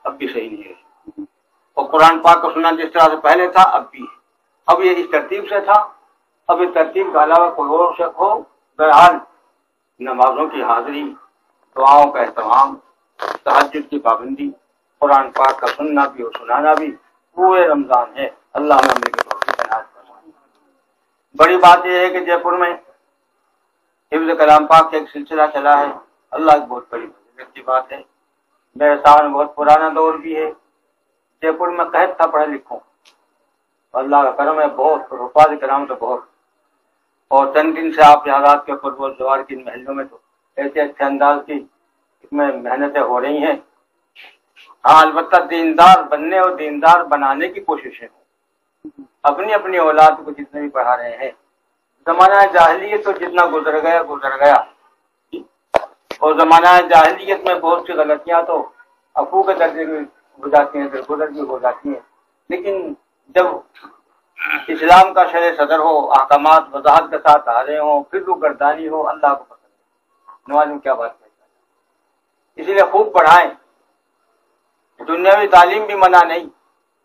اب بھی صحیح نہیں ہے. اور قرآن پاک کا سننا جس طرح سے پہلے تھا اب بھی ہے. اب یہ اس ترتیب سے تھا. اب اس ترتیب کے علاوہ کوئی اور شک ہو. بہرحال نمازوں کی حاضری، دعاؤں کا اہتمام، تہجد کی پابندی، قرآن پاک کا سننا بھی اور سنانا بھی پورے رمضان ہے. اللہ ہمیں عمل کی توفیق عنایت فرمائے. بڑی بات یہ ہے کہ جے پور میں حفظ کلام پاک کا ایک سلسلہ چلا ہے. اللہ کی بہت بڑی فضیلت کی بات ہے. میرے سامنے بہت پرانا دور بھی ہے. جے پور میں قحط تھا پڑھے لکھوں. اللہ کا کرم ہے، بہت حفاظ کرام تو بہت. اور چند دن سے آپ حضرات کے قرب و جوار کی محلوں میں تو ایسے اچھے انداز کی اس میں محنتیں ہو رہی ہیں. ہاں البتہ دیندار بننے اور دیندار بنانے کی کوششیں اپنی اپنی اولاد کو جتنے بھی پڑھا رہے ہیں. زمانہ جاہلیت تو جتنا گزر گیا. اور زمانہ جاہلیت میں بہت سی غلطیاں تو افو کے درجے میں ہو جاتی ہیں، درگزر بھی ہو جاتی ہیں. لیکن جب اسلام کا شرع صدر ہو، احکامات وضاحت کے ساتھ آ رہے ہوں، پھر وہ گردانی ہو، اللہ کو پسند ہے. نماز میں کیا بات ہے. اسی لیے خوب پڑھائیں. دنیاوی تعلیم بھی منع نہیں،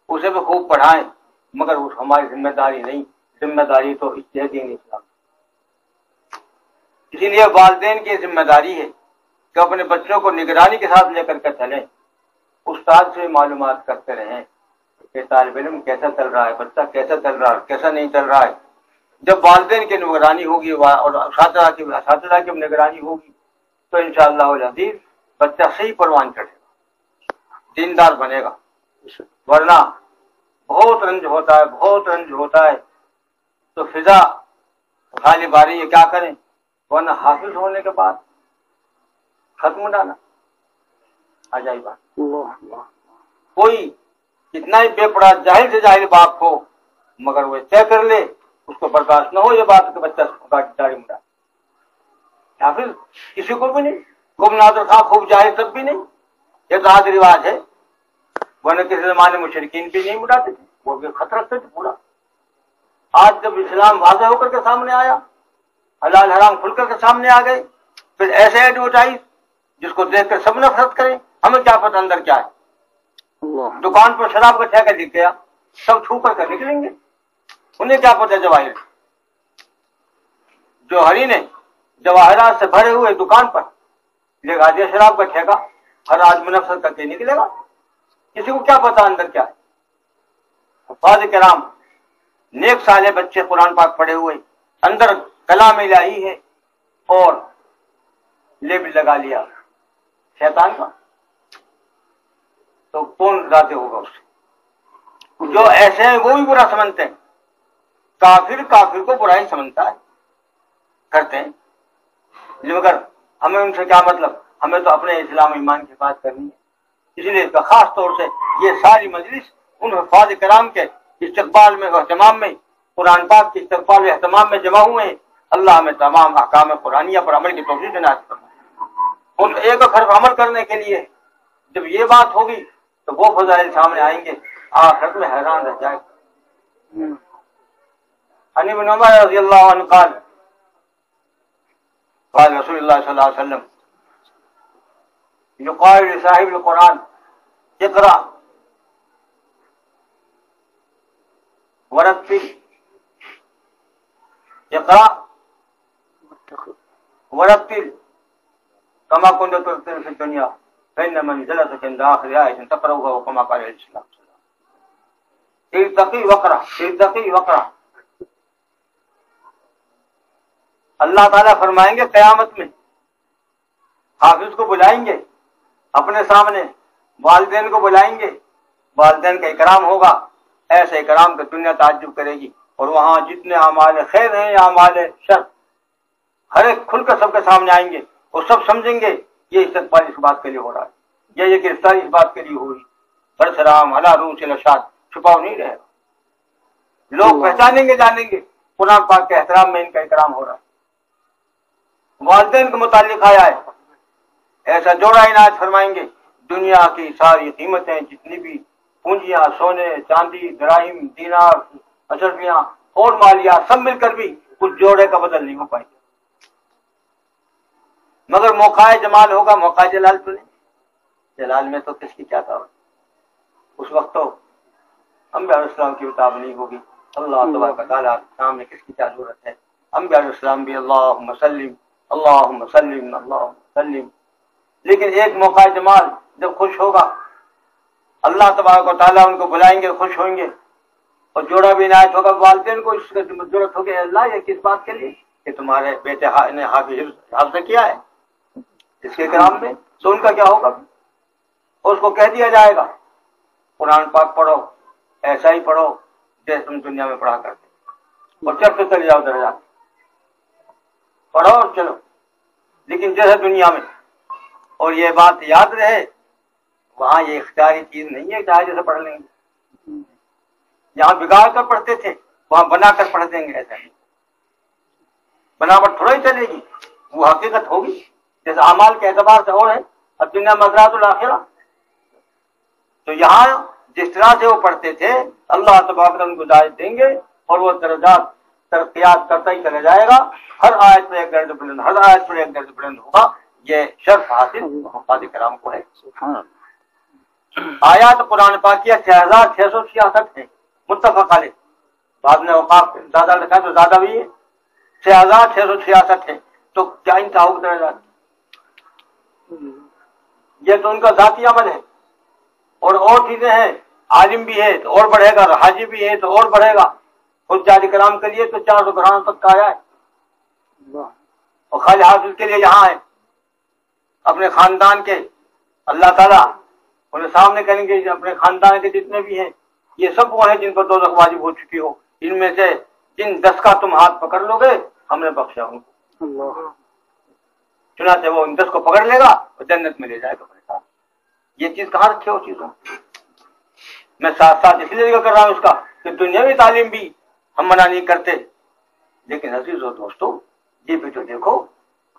اسے بھی خوب پڑھائیں، مگر وہ ہماری ذمہ داری نہیں. ذمہ داری تو اجتہادی اسلام. اسی لیے والدین کی ذمہ داری ہے کہ اپنے بچوں کو نگرانی کے ساتھ لے کر کے چلیں. استاد سے معلومات کرتے رہیں کہ طالب علم کیسا چل رہا ہے، بچہ کیسا چل رہا ہے، کیسا نہیں چل رہا ہے. جب والدین کی نگرانی ہوگی اور اساتذہ کی نگرانی ہوگی تو انشاءاللہ العزیز بچہ صحیح پروان چڑھے گا، دیندار بنے گا. ورنہ بہت رنج ہوتا ہے تو فضا غالب آ رہی ہے، کیا کریں. ورنہ حافظ ہونے کے بعد ختم ڈالا عجائب بات. کوئی کتنا ہی بے پڑا جاہل سے جاہل باپ ہو مگر وہ طے کر لے، اس کو برداشت نہ ہو یہ بات کہ بچہ داڑھی مڈا. حافظ کسی کو بھی نہیں. خوب نادر خان خوب جاہل تب بھی نہیں. یہ تو آج رواج ہے. ورنہ کسی زمانے میں مشرکین بھی نہیں مڈاتے تھے، وہ بھی خط رکھتے تھے پورا. آج جب اسلام واضح ہو کر کے سامنے آیا، حلال حرام کھل کر کے سامنے آ گئے، پھر ایسے ایڈورٹائز جس کو دیکھ کر سب نفرت کریں. ہمیں کیا پتہ اندر کیا ہے. دکان پر شراب کا ٹھیکہ دکھ گیا، سب چھو کر نکلیں گے. انہیں کیا پتہ جواہر جو ہری نے جواہرات سے بھرے ہوئے دکان پر لے گا دیا شراب کا ٹھیکہ، ہر آدمی نفرت کر کے نکلے گا. کسی کو کیا پتہ اندر کیا ہے. حفاظ کرام نیک صالح بچے قرآن پاک پڑھے ہوئے، اندر کلام الہی ہے اور لیبل لگا لیا شیطان کا، تو کون راضی ہوگا اس سے. جو ایسے ہیں وہ بھی برا سمجھتے ہیں. کافر کو برا ہی سمجھتا ہے، کرتے ہیں. مگر ہمیں ان سے کیا مطلب. ہمیں تو اپنے اسلام ایمان کی بات کرنی ہے. اسی لیے خاص طور سے یہ ساری مجلس ان حفاظ کرام کے استقبال میں اہتمام میں، قرآن پاک کے استقبال و اہتمام میں جمع ہوئے ہیں. اللہ ہمیں تمام احکام قرآنیہ پر عمل کی توفیق عنایت فرمائے. اور ایک حرف عمل کرنے کے لیے جب یہ بات ہوگی تو وہ فضائل سامنے آئیں گے، آخرت میں حیران رہ جائے. عن ابن عمر رضی اللہ عنہ قال قال رسول اللہ صلی اللہ علیہ وسلم یقال لصاحب القرآن اقرأ ورتل اقرأ ورتل كما كنت ترتل في الدنيا فإن منزلتك عند آخر آية تقرأها وكما قال عليه السلام ارتقي وقرأ. اللہ تعالیٰ فرمائیں گے قیامت میں حافظ کو بلائیں گے اپنے سامنے، والدین کو بلائیں گے، والدین کا اکرام ہوگا. ایسے اکرام کہ دنیا تعجب کرے گی. اور وہاں جتنے اعمال خیر ہیں یا اعمال شر ہر ایک کھل کر سب کے سامنے آئیں گے اور سب سمجھیں گے یہ استقبال اس بات کے لیے ہو رہا ہے، یا یہ گرفتاری اس بات کے لیے ہو رہی. برسرام علی رؤوس الاشہاد چھپاؤ نہیں رہے گا. لوگ پہچانیں گے، جانیں گے قرآن پاک کے احترام میں ان کا اکرام ہو رہا ہے. والدین کے متعلق آیا ہے ایسا جوڑا عنایت فرمائیں گے. دنیا کی ساری قیمتیں جتنی بھی پونجیاں، سونے چاندی، دراہم، دینار، اشرفیاں اور مالیات سب مل کر بھی اس جوڑے کا بدل نہیں ہو پائے گا. مگر موقع جمال ہوگا، موقع جلال تو نہیں. جلال میں تو کس کی کیا تھا. اس وقت تو انبیاء علیہ السلام کی کتاب نہیں ہوگی. اللہ تبارک و تعالیٰ سامنے کس کی کیا ضرورت ہے. انبیاء علیہ السلام بھی اللہم سلم اللہم سلم اللہم سلم. لیکن ایک موقع جمال جب خوش ہوگا اللہ تبارک و تعالیٰ ان کو بلائیں گے, خوش ہوئیں گے, اور جوڑا بھی عنایت ہوگا والدین کو. اس کی ضرورت ہوگی اللہ یہ کس بات کے لیے کہ تمہارے بیٹے نے حافظ کیا ہے اس کے کرام میں, تو ان کا کیا ہوگا. اور اس کو کہہ دیا جائے گا قرآن پاک پڑھو, ایسا ہی پڑھو جیسے تم دنیا میں پڑھا کرتے, اور چلتے چلے جاؤ درجات, پڑھو اور چلو لیکن جیسے دنیا میں. اور یہ بات یاد رہے وہاں یہ اختیاری چیز نہیں ہے چاہے جیسے پڑھ لیں گے. یہاں بگاڑ کر پڑھتے تھے وہاں بنا کر پڑھ دیں گے, ایسا نہیں. بناوٹ تھوڑا ہی چلے گی, وہ حقیقت ہوگی. جیسے اعمال کے اعتبار سے اور ہے اب دنیا مزرعۃ الآخرہ. تو یہاں جس طرح سے وہ پڑھتے تھے اللہ تبارک ان کو ہدایت دیں گے اور وہ درجات ترقیات کرتا ہی چلا جائے گا. ہر آیت پر ایک درجہ بلند, ہر آیت پر ایک درجہ بلند ہوگا. یہ شرف حاصل حفاظ کرام کو ہے. آیات قرآن پاک کی 6666 ہے متفق علیہ. بعد میں اوقاف زیادہ لکھا تو زیادہ بھی ہے, 6666 ہے. تو کیا انتہا ہو درجات. یہ تو ان کا ذاتی عمل ہے. اور چیزیں ہیں, عالم بھی ہے تو اور بڑھے گا, حاجی بھی ہے تو اور بڑھے گا. خود جاری کرام کے لیے تو 400 گھرانوں تک کا آیا ہے, اور خالی حافظ کے لیے یہاں ہے اپنے خاندان کے. اللہ تعالیٰ انہیں سامنے کریں گے اپنے خاندان کے جتنے بھی ہیں یہ سب وہ ہیں جن پر دوزخ واجب ہو چکی ہو. ان میں سے جن 10 کا تم ہاتھ پکڑ لو گے ہم نے بخشا ان کو. چنانچہ وہ ان 10 کو پکڑ لے گا اور جنت میں لے جائے گا اپنے ساتھ. یہ چیز کہاں رکھی ہو چیزوں. میں ساتھ ساتھ اس لیے کر رہا ہوں اس کا کہ دنیاوی تعلیم بھی ہم منع نہیں کرتے, لیکن عزیز و دوستو یہ بھی تو دیکھو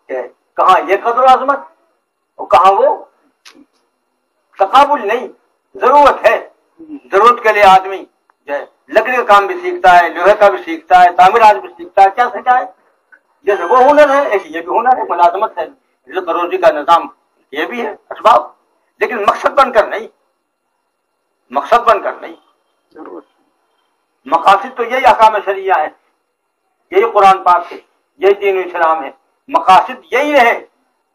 کہ کہاں یہ قدر و عظمت اور کہاں وہ تقابل نہیں. ضرورت ہے, ضرورت کے لیے آدمی جو ہے لکڑی کا کام بھی سیکھتا ہے, لوہے کا بھی سیکھتا ہے, تعمیرات بھی سیکھتا ہے. کیا سیکھا ہے جیسے وہ ہنر ہے ایک یہ بھی ہنر ہے, ملازمت ہے, روزی کا نظام یہ بھی ہے اسباب, لیکن مقصد بن کر نہیں. مقصد بن کر نہیں. مقاصد تو یہی احکام شریعہ ہے, یہی قرآن پاک ہے, یہی دین اسلام ہے. مقاصد یہی ہے,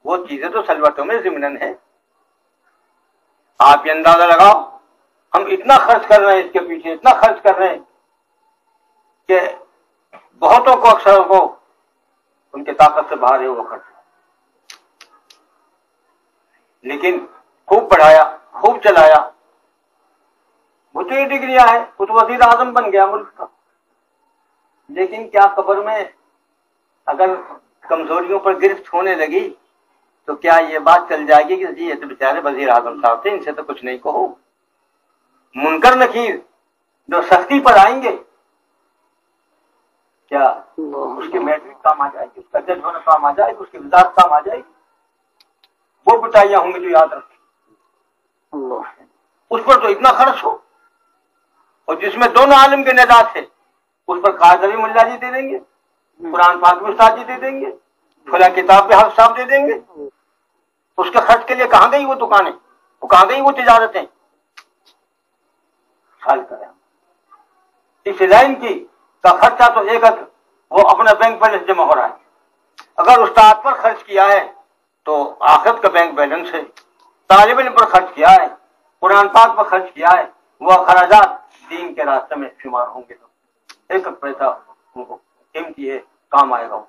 وہ چیزیں تو سلوتوں میں ضمناً ہے. آپ یہ اندازہ لگاؤ ہم اتنا خرچ کر رہے ہیں اس کے پیچھے, اتنا خرچ کر رہے ہیں کہ بہتوں کو اکثر کو ان کی طاقت سے باہر ہے وہ خرچ, لیکن خوب پڑھایا, خوب چلایا. وہ تو یہ ڈگریاں ہیں, وہ تو وزیر اعظم بن گیا ملک کا. لیکن کیا قبر میں اگر کمزوریوں پر گرفت ہونے لگی تو کیا یہ بات چل جائے گی کہ جی یہ تو بیچارے وزیر اعظم صاحب تھے, ان سے تو کچھ نہیں کہو. منکر نکیر جو سختی پر آئیں گے کیا اس کی میٹرک کام آ جائے گی, اس کا جج ہونا کام آ جائے گی, اس کی وزارت کام آ جائے گی. وہ پٹائیاں ہوں گی جو یاد رکھیں. اس پر تو اتنا خرچ ہو, اور جس میں دونوں عالم کے نجات ہے اس پر قاضی ملا جی دے دیں گے, قرآن پاک بھی استاد جی دے دیں گے, فلاں کتاب بھی حافظ صاحب دے دیں گے. اس کے خرچ کے لیے کہاں گئی وہ دکانیں, وہ کہاں گئی وہ تجارتیں. خیال کریں اس لائن کی کا خرچہ تو ایک وہ اپنا بینک بیلنس جمع ہو رہا ہے. اگر استاد پر خرچ کیا ہے تو آخرت کا بینک بیلنس ہے. طالب علم پر خرچ کیا ہے, قرآن پاک پر خرچ کیا ہے, وہ اخراجات دین کے راستے میں شمار ہوں گے. تو ایک پیسہ ان کو قیمتی ہے, کام آئے گا.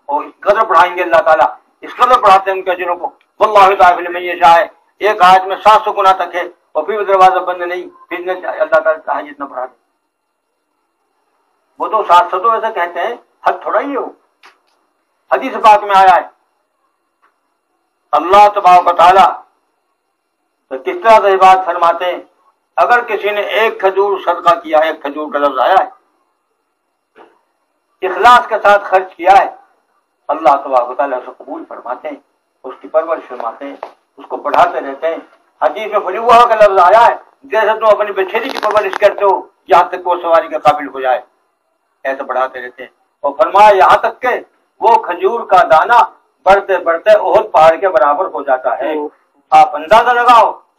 اور اس قدر پڑھائیں گے اللہ تعالیٰ, اس قدر پڑھاتے ہیں ان کے اجروں کو. واللہ تعالی من یشاء, ایک آیت میں 700 گنا تک ہے اور پھر دروازہ بند نہیں, پھر اللہ تعالیٰ چاہے جتنا پڑھا دے. وہ تو 700 تو ایسا کہتے ہیں حد تھوڑا ہی ہو. حدیث پاک میں آیا ہے اللہ تبارک و تعالیٰ تو کس طرح سے بات فرماتے ہیں, اگر کسی نے ایک کھجور صدقہ کیا ہے, ایک کھجور کا لفظ آیا ہے, اخلاص کے ساتھ خرچ کیا ہے, اللہ تبارک و تعالیٰ اسے قبول فرماتے ہیں, اس کی پرورش فرماتے ہیں, اس کو پڑھاتے رہتے ہیں. حدیث میں فلوہ کا لفظ آیا ہے, جیسے تم اپنی بچھیری کی پرورش کرتے ہو یہاں تک کہ وہ سواری کے قابل ہو جائے, ایسے پڑھاتے رہتے ہیں. اور فرمایا یہاں تک کہ وہ کھجور کا دانہ بڑھتے بڑھتے احد پہاڑ کے برابر ہو جاتا ہے. آپ اندازہ لگاؤ